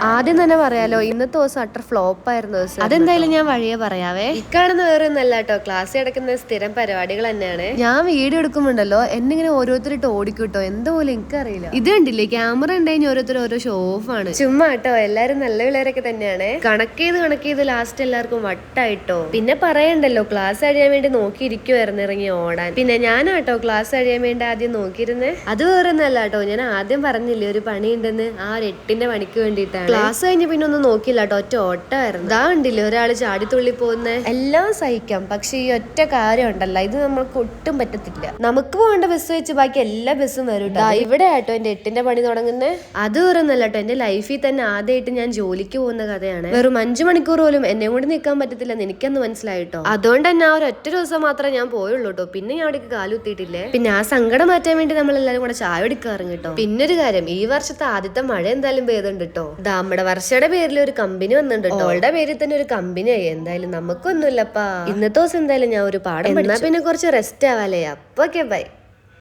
ആദ്യം തന്നെ പറയാലോ, ഇന്നത്തെ ദിവസം അട്ടർ ഫ്ലോപ്പ് ആയിരുന്ന ദിവസം. അതെന്തായാലും ഞാൻ വഴിയെ പറയാവേ. ഇക്കാണെന്ന് വേറെ ഒന്നല്ല കേട്ടോ, ക്ലാസ് കിടക്കുന്ന സ്ഥിരം പരിപാടികൾ തന്നെയാണ്. ഞാൻ വീഡിയോ എടുക്കുമ്പോണ്ടല്ലോ എന്നിങ്ങനെ ഓരോരുത്തരിട്ട് ഓടിക്കും കേട്ടോ, എന്തോ പോലെ എനിക്കറിയില്ല. ഇത് കണ്ടില്ലേ, ക്യാമറ ഉണ്ടെങ്കിൽ ഓരോരുത്തർ ഓരോ ഷോ ഓഫ് ആണ്. ചുമ്മാ കേട്ടോ, എല്ലാരും നല്ല പിള്ളേരൊക്കെ തന്നെയാണ്. കണക്ക് ചെയ്ത് ലാസ്റ്റ് എല്ലാവർക്കും വട്ടായിട്ടോ. പിന്നെ പറയണ്ടല്ലോ, ക്ലാസ് കഴിയാൻ വേണ്ടി നോക്കിയിരിക്കുവായിരുന്നു ഇറങ്ങി ഓടാൻ. പിന്നെ ഞാനാട്ടോ ക്ലാസ് കഴിയാൻ വേണ്ടി ആദ്യം നോക്കിയിരുന്നേ. അത് വേറെ ഒന്നല്ല കേട്ടോ, ഞാൻ ആദ്യം പറഞ്ഞില്ലേ ഒരു പണി ഉണ്ടെന്ന്, ആ ഒരു 8ന്റെ പണിക്ക് വേണ്ടിയിട്ടാണ്. ക്ലാസ് കഴിഞ്ഞ് പിന്നെ ഒന്നും നോക്കില്ല കേട്ടോ, ഒറ്റ ഓട്ടമായിരുന്നു. ഇതാ കണ്ടില്ലേ ഒരാള് ചാടിത്തുള്ളി പോകുന്നേ. എല്ലാം സഹിക്കാം, പക്ഷെ ഈ ഒറ്റ കാര്യം ഉണ്ടല്ലോ, ഇത് നമ്മൾക്ക് ഒട്ടും പറ്റത്തില്ല. നമുക്ക് പോകേണ്ട ബസ് വെച്ച് ബാക്കി എല്ലാ ബസ്സും വരും. ഇവിടെ ആട്ടോ എന്റെ 8ന്റെ പണി തുടങ്ങുന്നേ. അത് വേറൊന്നല്ല കേട്ടോ, എന്റെ ലൈഫിൽ തന്നെ ആദ്യമായിട്ട് ഞാൻ ജോലിക്ക് പോകുന്ന കഥയാണ്. വെറും 5 മണിക്കൂർ പോലും എന്നെ കൊണ്ട് നിൽക്കാൻ പറ്റത്തില്ലെന്ന് എനിക്കന്ന് മനസ്സിലായിട്ടോ. അതുകൊണ്ട് തന്നെ ആ ഒരു ഒറ്റ ദിവസം മാത്രമേ ഞാൻ പോയുള്ളൂ കേട്ടോ. പിന്നെ ഞാൻ അവിടേക്ക് കാലുത്തിയിട്ടില്ലേ. പിന്നെ ആ സങ്കടം മാറ്റാൻ വേണ്ടി നമ്മളെല്ലാരും കൂടെ ചായ എടുക്കാറുണ്ട് കേട്ടോ. പിന്നൊരു കാര്യം, ഈ വർഷത്തെ ആദ്യത്തെ മഴ എന്തായാലും പെയ്തുണ്ട് കേട്ടോ. നമ്മുടെ വർഷയുടെ പേരിൽ ഒരു കമ്പനി വന്നിട്ടുണ്ട് കേട്ടോ. അവളുടെ പേരിൽ തന്നെ ഒരു കമ്പനി ആയി. എന്തായാലും നമുക്കൊന്നുമില്ലപ്പാ. ഇന്നത്തെ ദിവസം എന്തായാലും ഞാൻ ഒരു പാഠം പഠിച്ചു. പിന്നെ കുറച്ച് റെസ്റ്റ് ആവാലേ. അപ്പൊ ഓക്കെ, ബൈ.